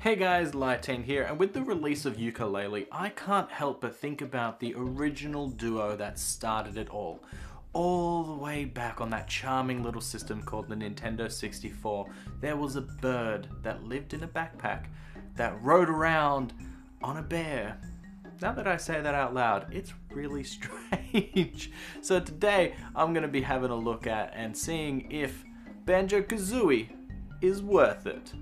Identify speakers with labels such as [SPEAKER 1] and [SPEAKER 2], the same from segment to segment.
[SPEAKER 1] Hey guys, Lytane here, and with the release of Yooka Laylee, I can't help but think about the original duo that started it all the way back on that charming little system called the Nintendo 64. There was a bird that lived in a backpack that rode around on a bear. Now that I say that out loud, it's really strange. So today, I'm going to be having a look at and seeing if Banjo Kazooie is worth it.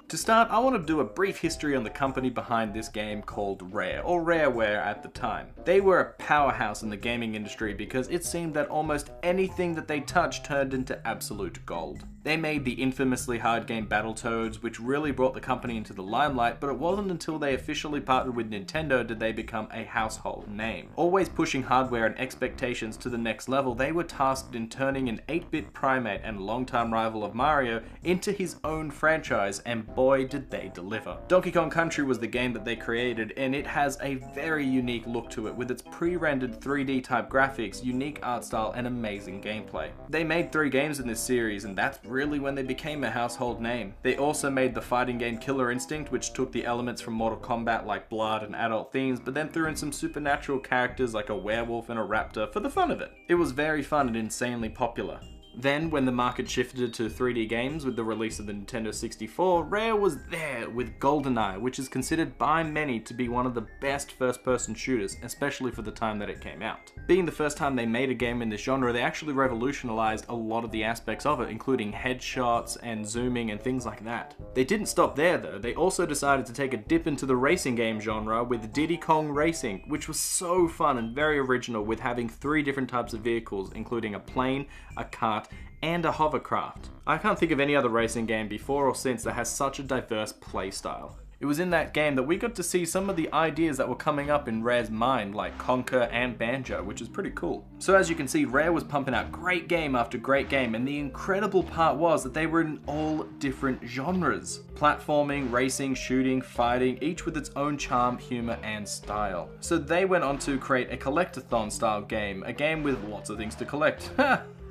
[SPEAKER 1] To start, I want to do a brief history on the company behind this game called Rare, or Rareware at the time. They were a powerhouse in the gaming industry because it seemed that almost anything that they touched turned into absolute gold. They made the infamously hard game Battletoads, which really brought the company into the limelight, but it wasn't until they officially partnered with Nintendo did they become a household name. Always pushing hardware and expectations to the next level, they were tasked in turning an 8-bit primate and longtime rival of Mario into his own franchise, and boy did they deliver. Donkey Kong Country was the game that they created, and it has a very unique look to it with its pre-rendered 3D type graphics, unique art style, and amazing gameplay. They made 3 games in this series, and that's really when they became a household name. They also made the fighting game Killer Instinct, which took the elements from Mortal Kombat like blood and adult themes, but then threw in some supernatural characters like a werewolf and a raptor for the fun of it. It was very fun and insanely popular. Then, when the market shifted to 3D games with the release of the Nintendo 64, Rare was there with GoldenEye, which is considered by many to be one of the best first-person shooters, especially for the time that it came out. Being the first time they made a game in this genre, they actually revolutionized a lot of the aspects of it, including headshots and zooming and things like that. They didn't stop there though, they also decided to take a dip into the racing game genre with Diddy Kong Racing, which was so fun and very original with having 3 different types of vehicles, including a plane, a kart, and a hovercraft. I can't think of any other racing game before or since that has such a diverse playstyle. It was in that game that we got to see some of the ideas that were coming up in Rare's mind, like Conker and Banjo, which is pretty cool. So as you can see, Rare was pumping out great game after great game, and the incredible part was that they were in all different genres. Platforming, racing, shooting, fighting, each with its own charm, humor, and style. So they went on to create a collectathon style game, a game with lots of things to collect.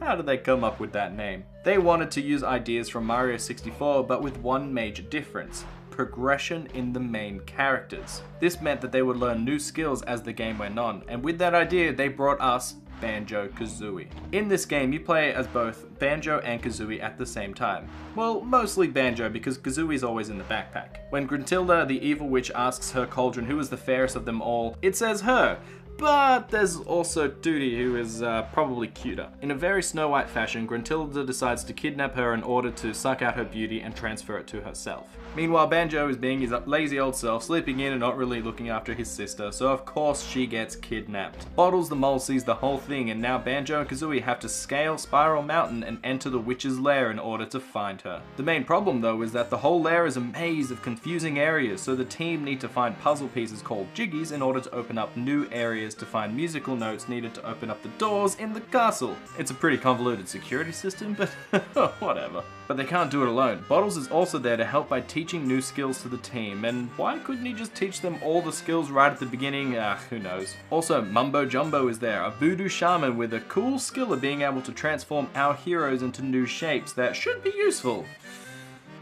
[SPEAKER 1] How did they come up with that name? They wanted to use ideas from Mario 64, but with one major difference: progression in the main characters. This meant that they would learn new skills as the game went on, and with that idea, they brought us Banjo Kazooie. In this game, you play as both Banjo and Kazooie at the same time. Well, mostly Banjo, because Kazooie's always in the backpack. When Gruntilda, the evil witch, asks her cauldron who is the fairest of them all, it says her. But there's also Tooty, who is probably cuter. In a very Snow White fashion, Gruntilda decides to kidnap her in order to suck out her beauty and transfer it to herself. Meanwhile, Banjo is being his lazy old self, sleeping in and not really looking after his sister, so of course she gets kidnapped. Bottles the Mole sees the whole thing, and now Banjo and Kazooie have to scale Spiral Mountain and enter the witch's lair in order to find her. The main problem though is that the whole lair is a maze of confusing areas, so the team need to find puzzle pieces called jiggies in order to open up new areas to find musical notes needed to open up the doors in the castle. It's a pretty convoluted security system, but whatever. But they can't do it alone. Bottles is also there to help by teaching new skills to the team, and why couldn't he just teach them all the skills right at the beginning? Who knows. Also, Mumbo Jumbo is there, a voodoo shaman with a cool skill of being able to transform our heroes into new shapes that should be useful.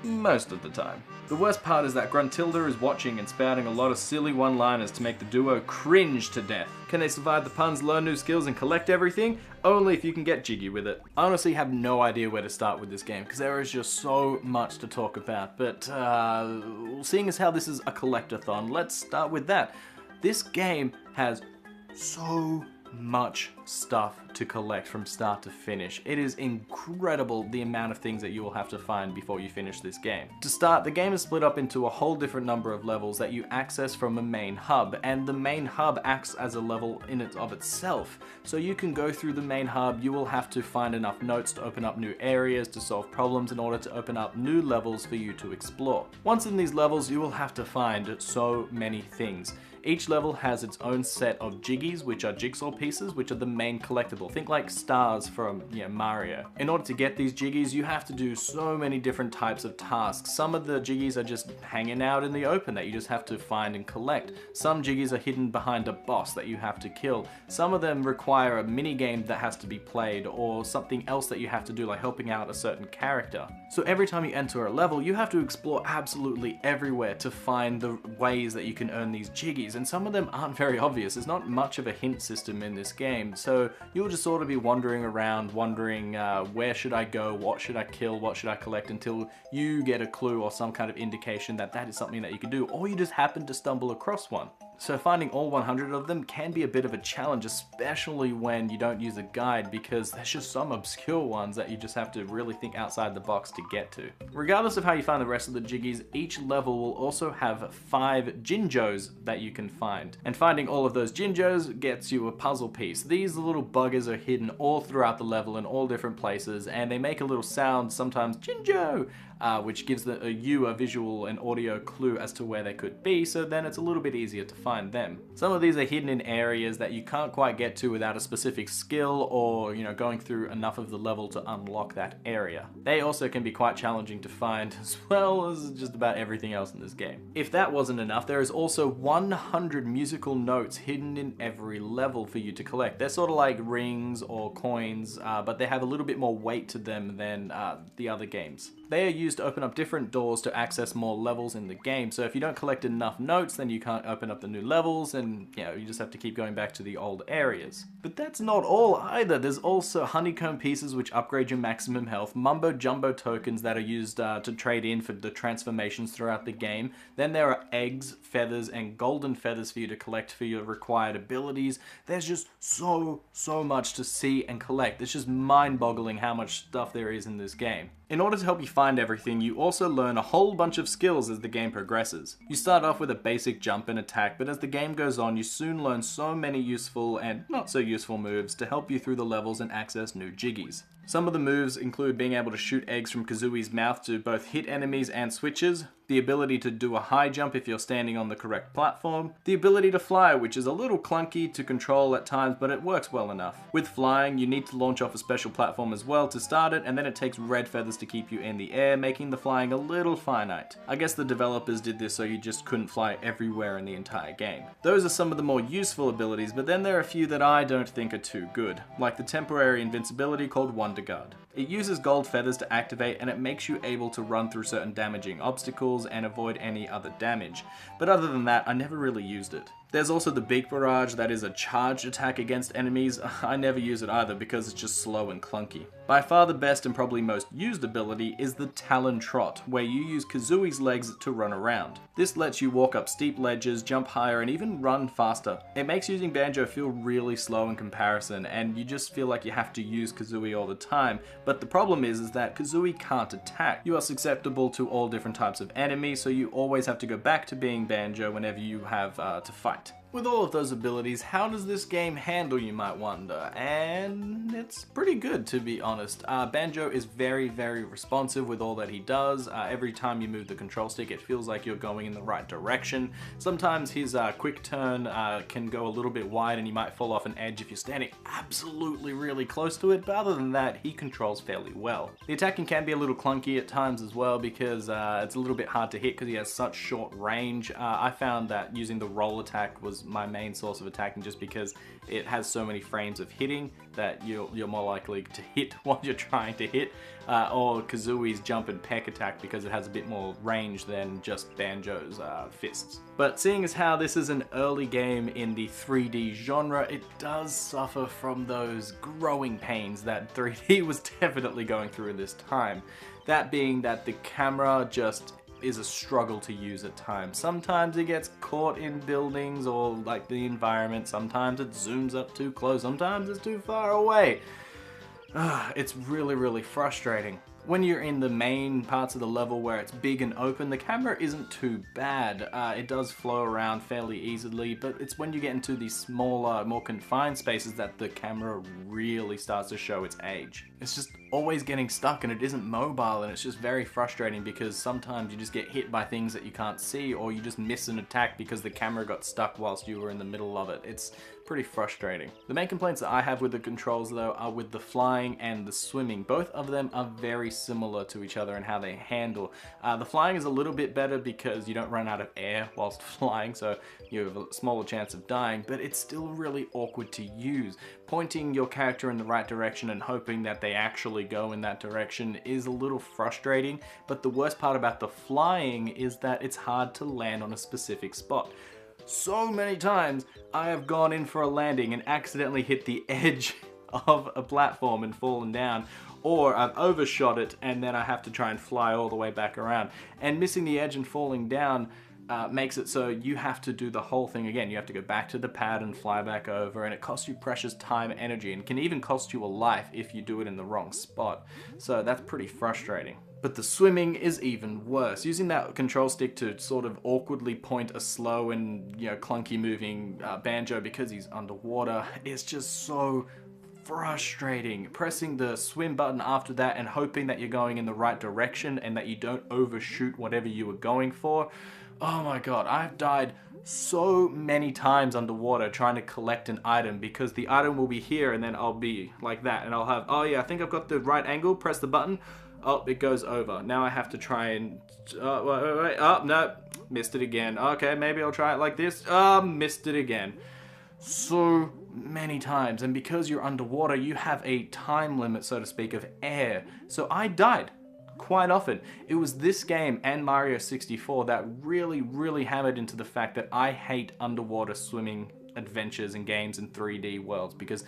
[SPEAKER 1] Most of the time. The worst part is that Gruntilda is watching and spouting a lot of silly one-liners to make the duo cringe to death. Can they survive the puns, learn new skills, and collect everything? Only if you can get jiggy with it. I honestly have no idea where to start with this game, because there is just so much to talk about, but seeing as how this is a collectathon, let's start with that. This game has so much stuff to collect from start to finish. It is incredible the amount of things that you will have to find before you finish this game. To start, the game is split up into a whole different number of levels that you access from a main hub, and the main hub acts as a level in and of itself. So you can go through the main hub, you will have to find enough notes to open up new areas, to solve problems in order to open up new levels for you to explore. Once in these levels, you will have to find so many things. Each level has its own set of jiggies, which are jigsaw pieces, which are the main collectible. Think like stars from Mario. In order to get these jiggies, you have to do so many different types of tasks. Some of the jiggies are just hanging out in the open that you just have to find and collect. Some jiggies are hidden behind a boss that you have to kill. Some of them require a mini game that has to be played, or something else that you have to do, like helping out a certain character. So every time you enter a level, you have to explore absolutely everywhere to find the ways that you can earn these jiggies, and some of them aren't very obvious. There's not much of a hint system in this game, so you'll just sort of be wandering around, wondering where should I go, what should I kill, what should I collect, until you get a clue or some kind of indication that that is something that you can do, or you just happen to stumble across one. So finding all 100 of them can be a bit of a challenge, especially when you don't use a guide, because there's just some obscure ones that you just have to really think outside the box to get to. Regardless of how you find the rest of the jiggies, each level will also have 5 Jinjos that you can find. And finding all of those Jinjos gets you a puzzle piece. These little buggers are hidden all throughout the level in all different places, and they make a little sound, sometimes Jinjo, which gives you a visual and audio clue as to where they could be, so then it's a little bit easier to find them. Some of these are hidden in areas that you can't quite get to without a specific skill, or going through enough of the level to unlock that area. They also can be quite challenging to find, as well as just about everything else in this game. If that wasn't enough, there is also 100 musical notes hidden in every level for you to collect. They're sort of like rings or coins, but they have a little bit more weight to them than the other games. They are used to open up different doors to access more levels in the game, so if you don't collect enough notes, then you can't open up the new levels, and you just have to keep going back to the old areas. But that's not all either. There's also honeycomb pieces which upgrade your maximum health, mumbo jumbo tokens that are used to trade in for the transformations throughout the game. Then there are eggs, feathers, and golden feathers for you to collect for your required abilities. There's just so much to see and collect. It's just mind-boggling how much stuff there is in this game. In order to help you find everything, you also learn a whole bunch of skills as the game progresses. You start off with a basic jump and attack, but as the game goes on, you soon learn so many useful and not so useful moves to help you through the levels and access new jiggies. Some of the moves include being able to shoot eggs from Kazooie's mouth to both hit enemies and switches, the ability to do a high jump if you're standing on the correct platform, the ability to fly, which is a little clunky to control at times, but it works well enough. With flying, you need to launch off a special platform as well to start it, and then it takes red feathers to keep you in the air, making the flying a little finite. I guess the developers did this so you just couldn't fly everywhere in the entire game. Those are some of the more useful abilities, but then there are a few that I don't think are too good, like the temporary invincibility called Wonder Guard. It uses gold feathers to activate, and it makes you able to run through certain damaging obstacles and avoid any other damage. But other than that, I never really used it. There's also the Beak Barrage, that is a charged attack against enemies. I never use it either because it's just slow and clunky. By far the best and probably most used ability is the Talon Trot, where you use Kazooie's legs to run around. This lets you walk up steep ledges, jump higher, and even run faster. It makes using Banjo feel really slow in comparison, and you just feel like you have to use Kazooie all the time. But the problem is that Kazooie can't attack. You are susceptible to all different types of enemies, so you always have to go back to being Banjo whenever you have to fight. With all of those abilities, how does this game handle, you might wonder? And it's pretty good, to be honest. Banjo is very responsive with all that he does. Every time you move the control stick, it feels like you're going in the right direction. Sometimes his quick turn can go a little bit wide and you might fall off an edge if you're standing absolutely really close to it, but other than that, he controls fairly well. The attacking can be a little clunky at times as well because it's a little bit hard to hit because he has such short range. I found that using the roll attack was my main source of attacking just because it has so many frames of hitting that you're more likely to hit what you're trying to hit, or Kazooie's jump and peck attack because it has a bit more range than just Banjo's fists. But seeing as how this is an early game in the 3D genre, it does suffer from those growing pains that 3D was definitely going through in this time. That being that the camera just is a struggle to use at times. Sometimes it gets caught in buildings or like the environment, sometimes it zooms up too close, sometimes it's too far away. It's really frustrating. When you're in the main parts of the level where it's big and open, the camera isn't too bad. It does flow around fairly easily, but it's when you get into these smaller, more confined spaces that the camera really starts to show its age. It's just always getting stuck and it isn't mobile, and it's just very frustrating because sometimes you just get hit by things that you can't see, or you just miss an attack because the camera got stuck whilst you were in the middle of it. It's pretty frustrating. The main complaints that I have with the controls though are with the flying and the swimming. Both of them are very similar to each other in how they handle. The flying is a little bit better because you don't run out of air whilst flying, so you have a smaller chance of dying, but it's still really awkward to use. Pointing your character in the right direction and hoping that they actually go in that direction is a little frustrating, but the worst part about the flying is that it's hard to land on a specific spot. So many times I have gone in for a landing and accidentally hit the edge of a platform and fallen down, or I've overshot it and then I have to try and fly all the way back around. And missing the edge and falling down makes it so you have to do the whole thing again. You have to go back to the pad and fly back over, and it costs you precious time and energy, and can even cost you a life if you do it in the wrong spot. So that's pretty frustrating. But the swimming is even worse. Using that control stick to sort of awkwardly point a slow and, you know, clunky moving Banjo because he's underwater is just so frustrating. Pressing the swim button after that and hoping that you're going in the right direction and that you don't overshoot whatever you were going for. Oh my god, I've died so many times underwater trying to collect an item because the item will be here and then I'll be like that and I'll have, oh yeah, I think I've got the right angle, press the button, oh, it goes over. Now I have to try and, wait, oh, no, missed it again. Okay, maybe I'll try it like this. Missed it again. So many times, and because you're underwater, you have a time limit, so to speak, of air. So I died quite often. It was this game and Mario 64 that really hammered into the fact that I hate underwater swimming adventures and games in 3D worlds because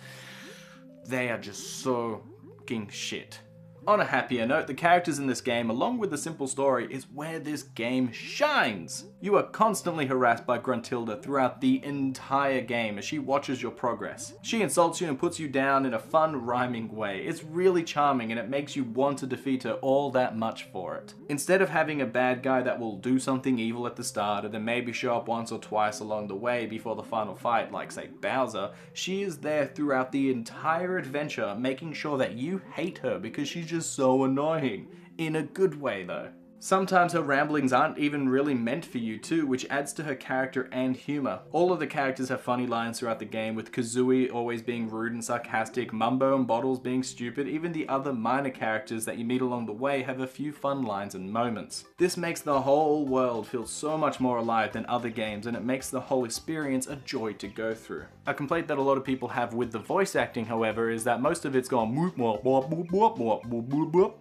[SPEAKER 1] they are just so fucking shit. On a happier note, the characters in this game, along with the simple story, is where this game shines. You are constantly harassed by Gruntilda throughout the entire game as she watches your progress. She insults you and puts you down in a fun, rhyming way. It's really charming and it makes you want to defeat her all that much for it. Instead of having a bad guy that will do something evil at the start and then maybe show up once or twice along the way before the final fight, like say Bowser, she is there throughout the entire adventure, making sure that you hate her because she's just so annoying. In a good way though. Sometimes her ramblings aren't even really meant for you too, which adds to her character and humor. All of the characters have funny lines throughout the game, with Kazooie always being rude and sarcastic, Mumbo and Bottles being stupid. Even the other minor characters that you meet along the way have a few fun lines and moments. This makes the whole world feel so much more alive than other games, and it makes the whole experience a joy to go through. A complaint that a lot of people have with the voice acting, however, is that most of it's gone moop moop moop moop moop moop moop moop moop.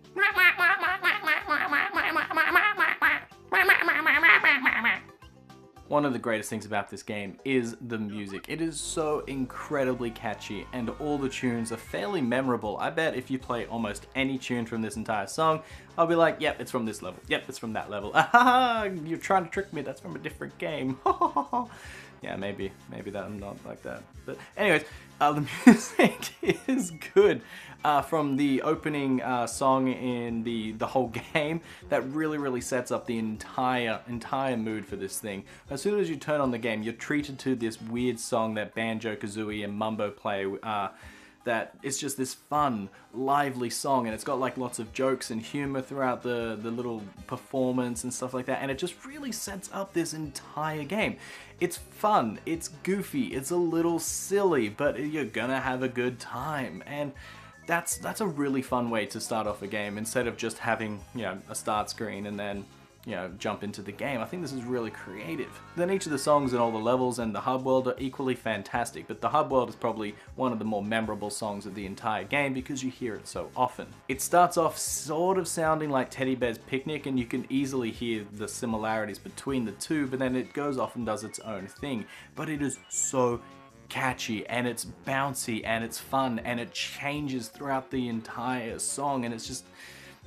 [SPEAKER 1] One of the greatest things about this game is the music. It is so incredibly catchy and all the tunes are fairly memorable. I bet if you play almost any tune from this entire song, I'll be like, yep, it's from this level. Yep, it's from that level. Ah, you're trying to trick me. That's from a different game. Yeah, maybe that I'm not like that. But anyways, the music is good. From the opening song in the whole game, that really sets up the entire mood for this thing. As soon as you turn on the game, you're treated to this weird song that Banjo, Kazooie, and Mumbo play. That it's just this fun, lively song, and it's got like lots of jokes and humor throughout the little performance and stuff like that, and it just really sets up this entire game. It's fun, it's goofy, it's a little silly, but you're gonna have a good time, and that's a really fun way to start off a game instead of just having, you know, a start screen and then, you know, jump into the game. I think this is really creative. Then each of the songs and all the levels and the hub world are equally fantastic, but the hub world is probably one of the more memorable songs of the entire game because you hear it so often. It starts off sort of sounding like Teddy Bear's Picnic, and you can easily hear the similarities between the two, but then it goes off and does its own thing. But it is so catchy and it's bouncy and it's fun and it changes throughout the entire song, and it's just,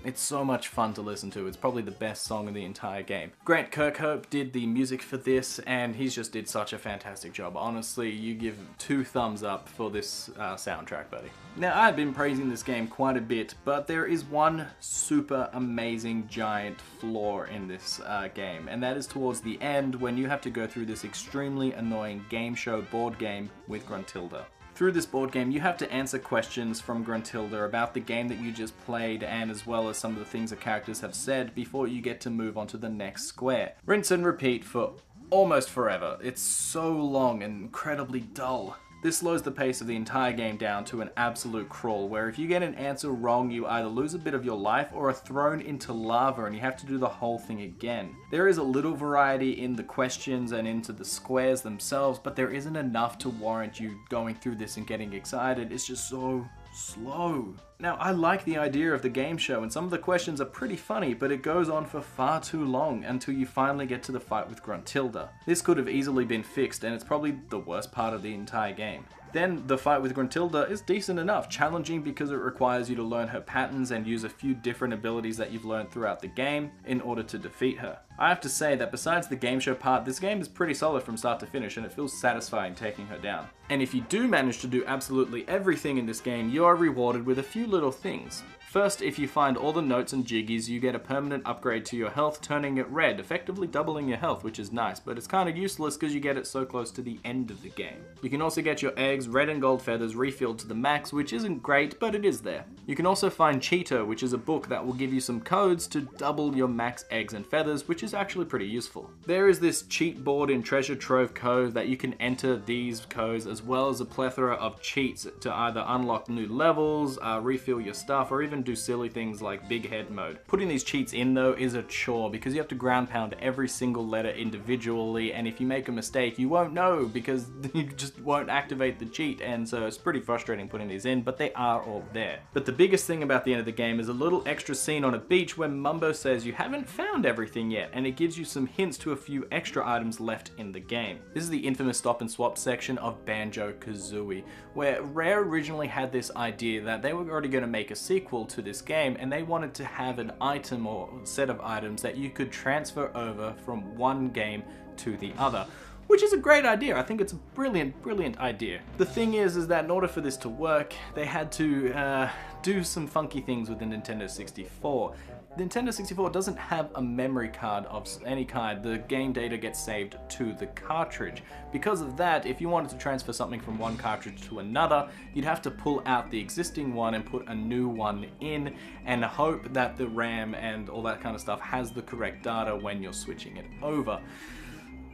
[SPEAKER 1] It's so much fun to listen to. It's probably the best song in the entire game. Grant Kirkhope did the music for this, and he's just did such a fantastic job. Honestly, you give 2 thumbs up for this soundtrack, buddy. Now, I've been praising this game quite a bit, but there is one super amazing giant flaw in this game, and that is towards the end when you have to go through this extremely annoying game show board game with Gruntilda. Through this board game, you have to answer questions from Gruntilda about the game that you just played, and as well as some of the things the characters have said before you get to move on to the next square. Rinse and repeat for almost forever. It's so long and incredibly dull. This slows the pace of the entire game down to an absolute crawl, where if you get an answer wrong, you either lose a bit of your life or are thrown into lava and you have to do the whole thing again. There is a little variety in the questions and into the squares themselves, but there isn't enough to warrant you going through this and getting excited. It's just so slow. Now, I like the idea of the game show, and some of the questions are pretty funny, but it goes on for far too long until you finally get to the fight with Gruntilda. This could have easily been fixed, and it's probably the worst part of the entire game. Then, the fight with Gruntilda is decent enough, challenging because it requires you to learn her patterns and use a few different abilities that you've learned throughout the game in order to defeat her. I have to say that besides the game show part, this game is pretty solid from start to finish, and it feels satisfying taking her down. And if you do manage to do absolutely everything in this game, you are rewarded with a few little things. First, if you find all the notes and jiggies, you get a permanent upgrade to your health, turning it red, effectively doubling your health, which is nice, but it's kind of useless because you get it so close to the end of the game. You can also get your eggs, red and gold feathers, refilled to the max, which isn't great, but it is there. You can also find Cheeto, which is a book that will give you some codes to double your max eggs and feathers, which is actually pretty useful. There is this cheat board in Treasure Trove Cove that you can enter these codes, as well as a plethora of cheats to either unlock new levels, refill your stuff, or even do silly things like big head mode. Putting these cheats in though is a chore because you have to ground pound every single letter individually, and if you make a mistake you won't know because you just won't activate the cheat, and so it's pretty frustrating putting these in, but they are all there. But the biggest thing about the end of the game is a little extra scene on a beach where Mumbo says you haven't found everything yet, and it gives you some hints to a few extra items left in the game. This is the infamous stop and swap section of Banjo Kazooie, where Rare originally had this idea that they were already going to make a sequel to this game, and they wanted to have an item or set of items that you could transfer over from one game to the other. Which is a great idea. I think it's a brilliant idea. The thing is that in order for this to work, they had to do some funky things with the Nintendo 64. The Nintendo 64 doesn't have a memory card of any kind. The game data gets saved to the cartridge. Because of that, if you wanted to transfer something from one cartridge to another, you'd have to pull out the existing one and put a new one in and hope that the RAM and all that kind of stuff has the correct data when you're switching it over.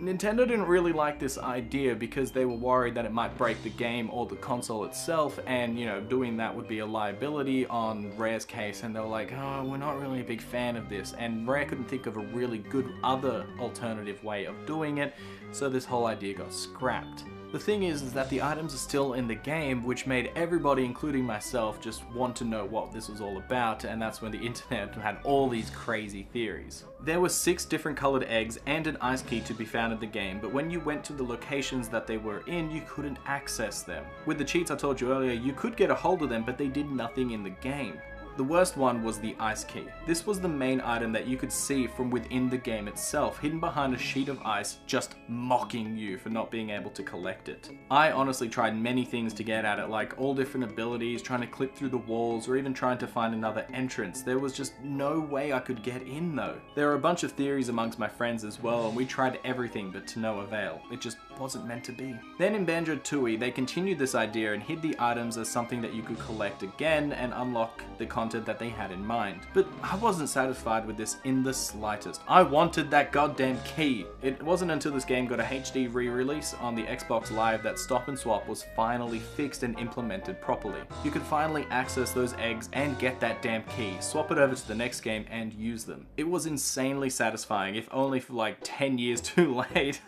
[SPEAKER 1] Nintendo didn't really like this idea because they were worried that it might break the game or the console itself, and you know, doing that would be a liability on Rare's case, and they were like, oh, we're not really a big fan of this, and Rare couldn't think of a really good other alternative way of doing it, so this whole idea got scrapped. The thing is that the items are still in the game, which made everybody, including myself, just want to know what this was all about, and that's when the internet had all these crazy theories. There were 6 different colored eggs and an ice key to be found in the game, but when you went to the locations that they were in, you couldn't access them. With the cheats I told you earlier, you could get a hold of them, but they did nothing in the game. The worst one was the ice key. This was the main item that you could see from within the game itself, hidden behind a sheet of ice, just mocking you for not being able to collect it. I honestly tried many things to get at it, like all different abilities, trying to clip through the walls, or even trying to find another entrance. There was just no way I could get in though. There were a bunch of theories amongst my friends as well, and we tried everything but to no avail. It just wasn't meant to be. Then in Banjo Tooie, they continued this idea and hid the items as something that you could collect again and unlock the content that they had in mind. But I wasn't satisfied with this in the slightest. I wanted that goddamn key. It wasn't until this game got a HD re-release on the Xbox Live that Stop and Swap was finally fixed and implemented properly. You could finally access those eggs and get that damn key, swap it over to the next game and use them. It was insanely satisfying, if only for like 10 years too late.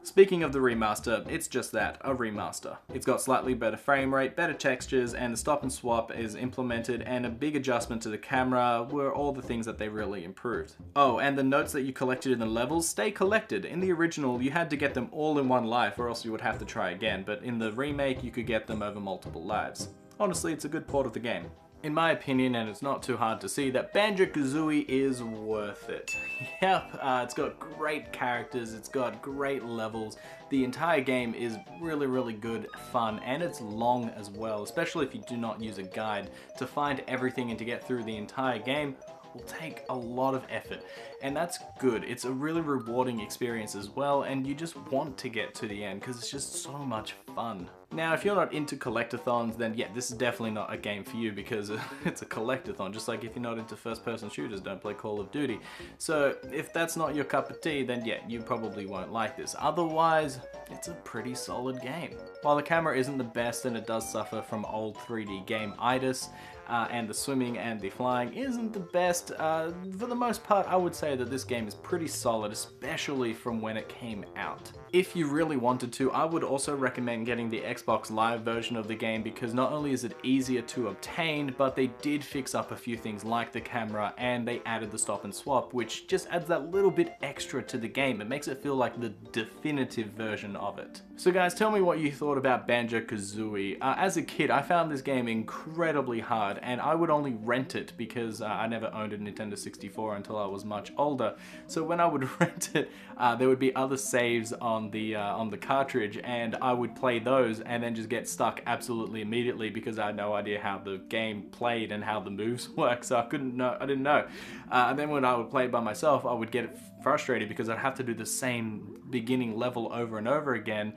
[SPEAKER 1] Speaking of the remaster, it's just that, a remaster. It's got slightly better frame rate, better textures, and the stop and swap is implemented, and a big adjustment to the camera were all the things that they really improved. Oh, and the notes that you collected in the levels stay collected. In the original, you had to get them all in one life or else you would have to try again, but in the remake, you could get them over multiple lives. Honestly, it's a good port of the game. in my opinion, and it's not too hard to see, that Banjo Kazooie is worth it. Yep, it's got great characters, it's got great levels, the entire game is really, really good fun, and it's long as well, especially if you do not use a guide. To find everything and to get through the entire game will take a lot of effort, and that's good. It's a really rewarding experience as well, and you just want to get to the end because it's just so much fun. Now, if you're not into collectathons, then yeah, this is definitely not a game for you because it's a collectathon, just like if you're not into first-person shooters, don't play Call of Duty. So if that's not your cup of tea, then yeah, you probably won't like this. Otherwise, it's a pretty solid game. While the camera isn't the best and it does suffer from old 3D game-itis, and the swimming and the flying isn't the best, for the most part I would say that this game is pretty solid, especially from when it came out. If you really wanted to, I would also recommend getting the Xbox Live version of the game because not only is it easier to obtain, but they did fix up a few things like the camera and they added the stop and swap, which just adds that little bit extra to the game. It makes it feel like the definitive version of it. So guys, tell me what you thought about Banjo Kazooie. As a kid, I found this game incredibly hard, and I would only rent it because I never owned a Nintendo 64 until I was much older. So when I would rent it, there would be other saves on the cartridge, and I would play those and then just get stuck absolutely immediately because I had no idea how the game played and how the moves work. So I didn't know. And then when I would play it by myself, I would get frustrated because I'd have to do the same beginning level over and over again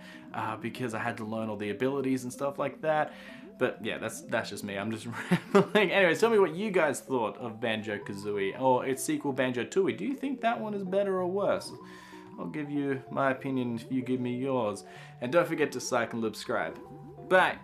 [SPEAKER 1] because I had to learn all the abilities and stuff like that. But yeah, that's just me. I'm just rambling. Anyways, tell me what you guys thought of Banjo Kazooie or its sequel Banjo Tooie. Do you think that one is better or worse? I'll give you my opinion if you give me yours. And don't forget to like and subscribe. Bye.